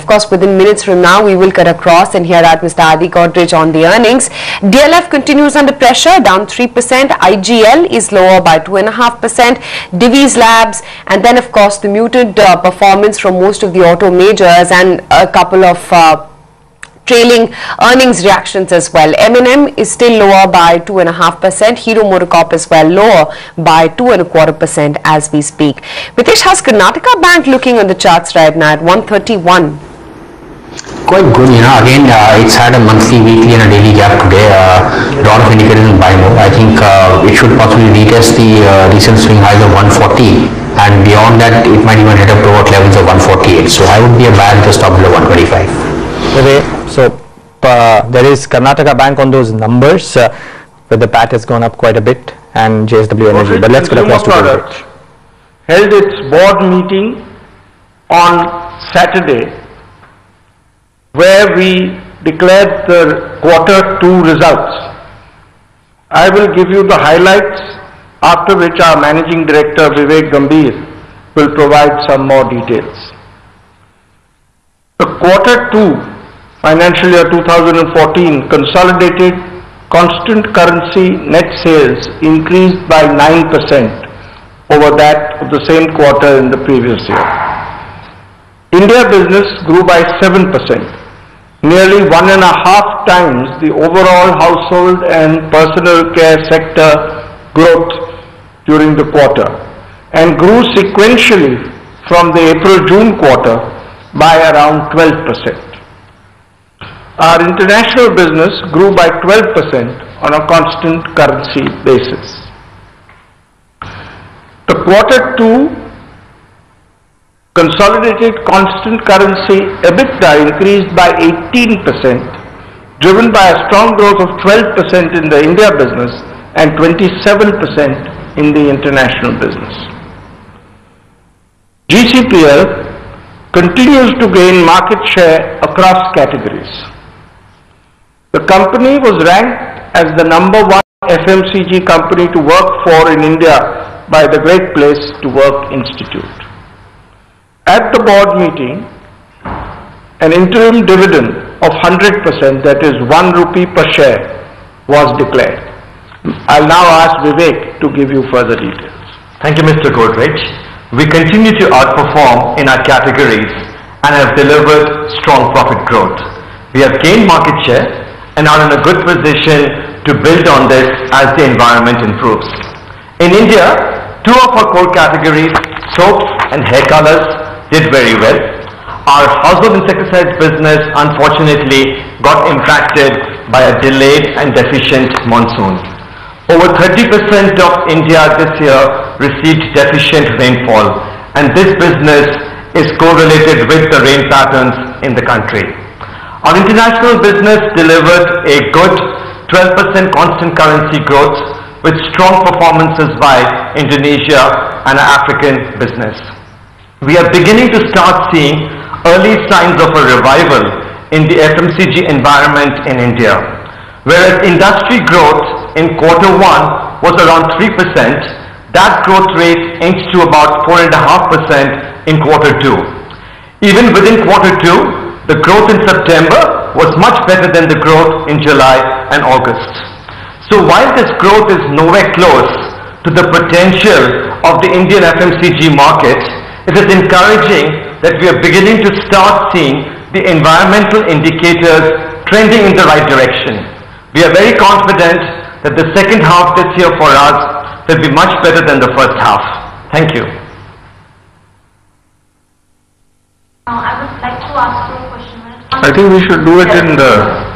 course, within minutes from now, we will cut across and hear out Mr. Adi Godrej on the earnings. DLF continues under pressure, down 3%. IGL is lower by 2.5%. Divi's Labs, and then, of course, the muted performance from most of the auto majors and a couple of trailing earnings reactions as well. M&M is still lower by 2.5%. Hero MotoCorp as well lower by 2.25% as we speak. Mitesh, how's Karnataka Bank looking on the charts right now at 131? Quite good, again it's had a monthly, weekly and a daily gap today. A lot of indicators in buy mode. I think it should possibly retest the recent swing highs of 140, and beyond that it might even hit up to what levels of 148. So I would be a buy just top below 125. Okay, so there is Karnataka Bank on those numbers where the PAT has gone up quite a bit, and JSW Energy. But let's get across to Godrej. Held its board meeting on Saturday, where we declared the Q2 results. I will give you the highlights, after which our Managing Director Vivek Gambhir will provide some more details. The Q2 financial year 2014 consolidated constant currency net sales increased by 9% over that of the same quarter in the previous year. India business grew by 7%, nearly 1.5 times the overall household and personal care sector growth during the quarter, and grew sequentially from the April-June quarter by around 12%. Our international business grew by 12% on a constant currency basis. The Q2 consolidated constant currency EBITDA increased by 18%, driven by a strong growth of 12% in the India business and 27% in the international business. GCPL continues to gain market share across categories. The company was ranked as the #1 FMCG company to work for in India by the Great Place to Work Institute. At the board meeting, an interim dividend of 100%, that is 1 rupee per share, was declared. I'll now ask Vivek to give you further details. Thank you, Mr. Godrej. We continue to outperform in our categories and have delivered strong profit growth. We have gained market share and are in a good position to build on this as the environment improves. In India, two of our core categories, soaps and hair colors, did very well. Our household insecticides business unfortunately got impacted by a delayed and deficient monsoon. Over 30% of India this year received deficient rainfall, and this business is correlated with the rain patterns in the country. Our international business delivered a good 12% constant currency growth with strong performances by Indonesia and our African business. We are beginning to start seeing early signs of a revival in the FMCG environment in India. Whereas industry growth in Q1 was around 3%, that growth rate inched to about 4.5% in Q2. Even within Q2, the growth in September was much better than the growth in July and August. So while this growth is nowhere close to the potential of the Indian FMCG market, it is encouraging that we are beginning to start seeing the environmental indicators trending in the right direction. We are very confident that the second half this year for us will be much better than the first half. Thank you. I would like to ask you a question. I think we should do it in the